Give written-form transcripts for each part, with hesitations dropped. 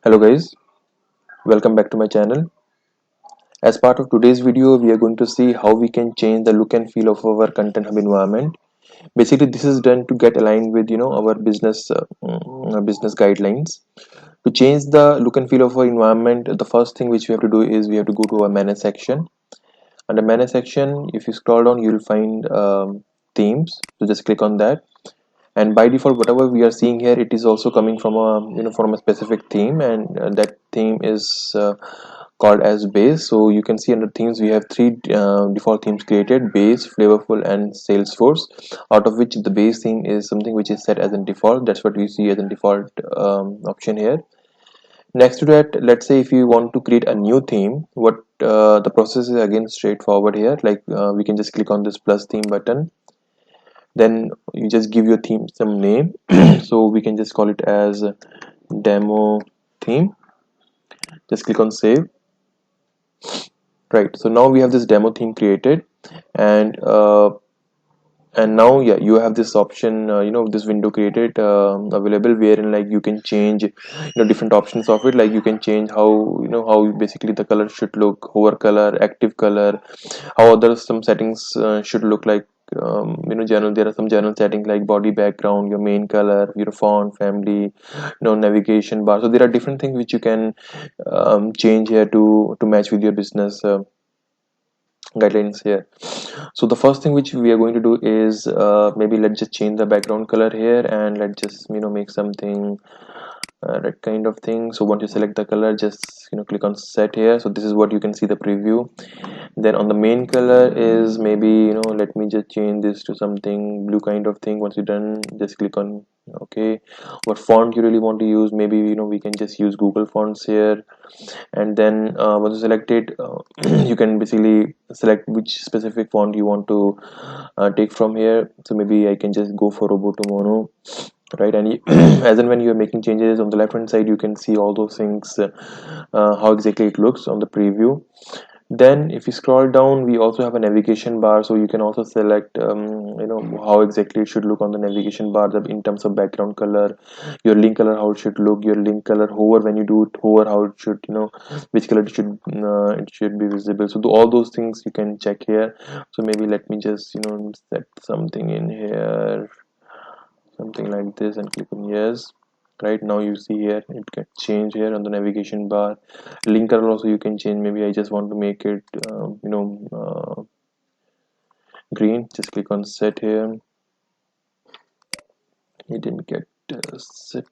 Hello guys, welcome back to my channel. As part of today's video, we are going to see how we can change the look and feel of our content hub environment. Basically, this is done to get aligned with our business guidelines. To change the look and feel of our environment, the first thing which we have to do is we have to go to our manage section. Under manage section, if you scroll down, you will find themes. So just click on that. And by default, whatever we are seeing here, it is also coming from a specific theme, and that theme is called as base. So you can see under themes we have three default themes created: base, flavorful, and Salesforce, out of which the base theme is something which is set as a default. That's what we see as a default option here. Next to that, let's say if you want to create a new theme, what the process is again straightforward here. Like we can just click on this plus theme button, then you just give your theme some name. So we can just call it as demo theme. Just click on save. Right, so now we have this demo theme created, and now, yeah, you have this option, this window created available, wherein like you can change different options of it. Like you can change how basically the color should look, hover color, active color, how other some settings should look like. General, there are some general settings like body background, your main color, your font family, navigation bar. So there are different things which you can change here to match with your business guidelines here. So the first thing which we are going to do is maybe let's just change the background color here, and let's just make something red kind of thing. So once you select the color, just click on set here. So this is what you can see the preview. Then on the main color is maybe let me just change this to something blue kind of thing. Once you're done, just click on okay. What font you really want to use, maybe we can just use Google Fonts here. And then once you select it, you can basically select which specific font you want to take from here. So maybe I can just go for Roboto Mono, right? And as and when you're making changes on the left hand side, you can see all those things, how exactly it looks on the preview. Then if you scroll down, we also have a navigation bar, so you can also select how exactly it should look on the navigation bar, in terms of background color, your link color, how it should look, your link color, hover, when you do it, hover, how it should, which color it should be visible. So all those things you can check here. So maybe let me just set something in here, something like this, and click on yes. Right now you see here it gets changed here on the navigation bar. Link color also you can change. Maybe I just want to make it green. Just click on set here. It didn't get set.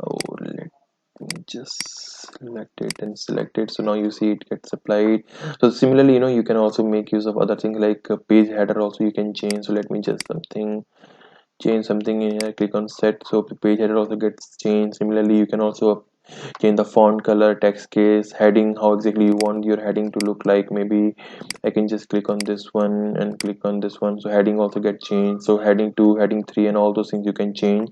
Oh, let me just select it and select it. So now you see it gets applied. So similarly, you can also make use of other things like page header also you can change. So let me just change something in here. Click on set, so the page header also gets changed. Similarly, you can also change the font color, text case, heading, how exactly you want your heading to look like. Maybe I can just click on this one and click on this one, so heading also get changed. So heading 2, heading 3, and all those things you can change.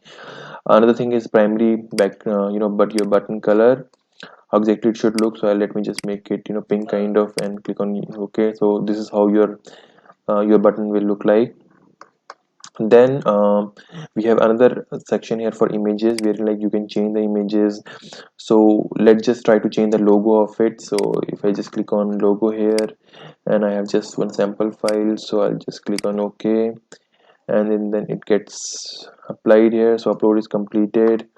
Another thing is primary back, but your button color, how exactly it should look. So let me just make it pink kind of, and click on okay. So this is how your button will look like. Then we have another section here for images, where like you can change the images. So let's just try to change the logo of it. So if I just click on logo here, and I have just one sample file, so I'll just click on OK, and then it gets applied here. So upload is completed,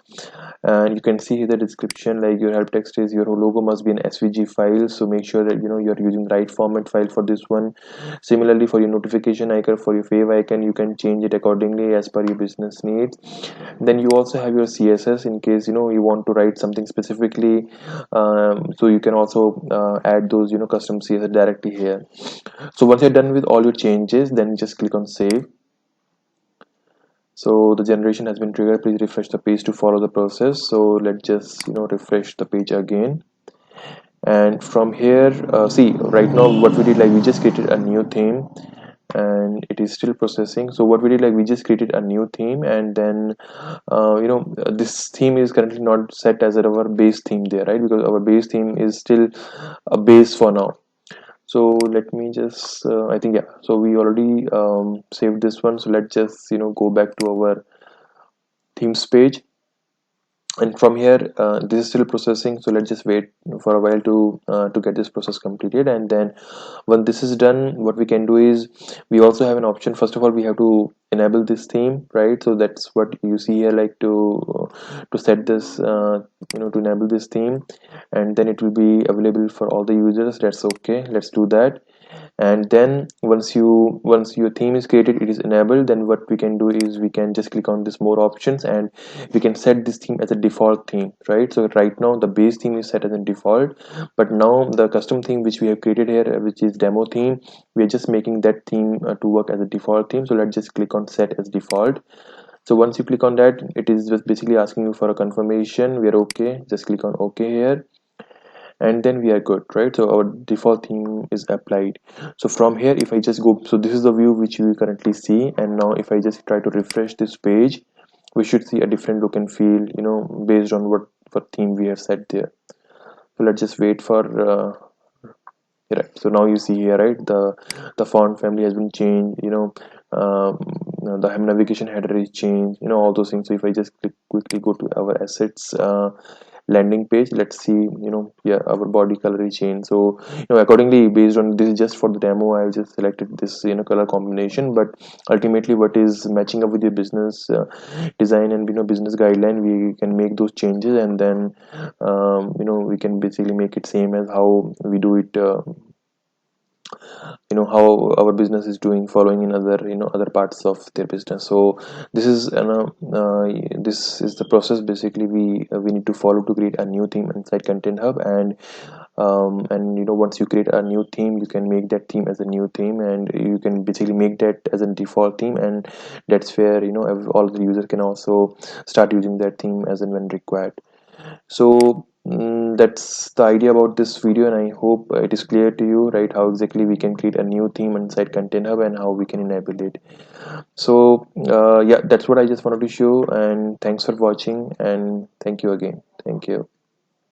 and you can see the description, like your help text is your logo must be an svg file. So make sure that you're using the right format file for this one. Similarly, for your notification icon, for your fave icon, you can change it accordingly as per your business needs. Then you also have your css, in case you want to write something specifically. So you can also add those custom css directly here. So once you're done with all your changes, then just click on save. So the generation has been triggered. Please refresh the page to follow the process. So let's just refresh the page again. And from here, see, right now what we did, like we just created a new theme, and it is still processing. So what we did, like we just created a new theme, and then this theme is currently not set as our base theme there, right? Because our base theme is still a base for now. So let me just I think, yeah, so we already saved this one. So let's just go back to our themes page. and from here this is still processing, so let's just wait for a while to get this process completed. And then when this is done, what we can do is we also have an option. First of all, we have to enable this theme, right? So that's what you see here, like to set this to enable this theme, and then it will be available for all the users. That's okay, let's do that. And then once your theme is created, it is enabled, then what we can do is we can just click on this more options, and we can set this theme as a default theme, right? So right now the base theme is set as a default, but now the custom theme which we have created here, which is demo theme, we are just making that theme to work as a default theme. So let's just click on set as default. So once you click on that, it is just basically asking you for a confirmation. We are okay, just click on okay here, and then we are good, right? So our default theme is applied. So from here, if I just go, so this is the view which you currently see, and now if I just try to refresh this page, we should see a different look and feel, based on what theme we have set there. So let's just wait for right. So now you see here, right, the font family has been changed, um, the navigation header is changed, all those things. So if I just quickly go to our assets landing page, let's see, yeah, our body color is changed. So accordingly, based on this is just for the demo, I've just selected this color combination, but ultimately what is matching up with your business design and business guideline, we can make those changes, and then we can basically make it same as how we do it, how our business is doing, following in other other parts of their business. So this is this is the process basically we need to follow to create a new theme inside Content Hub. And once you create a new theme, you can make that theme as a new theme, and you can basically make that as a default theme, and that's where all the user can also start using that theme as and when required. So that's the idea about this video, and I hope it is clear to you, right, how exactly we can create a new theme inside Content Hub and how we can enable it. So yeah, that's what I just wanted to show, and thanks for watching, and thank you again. Thank you.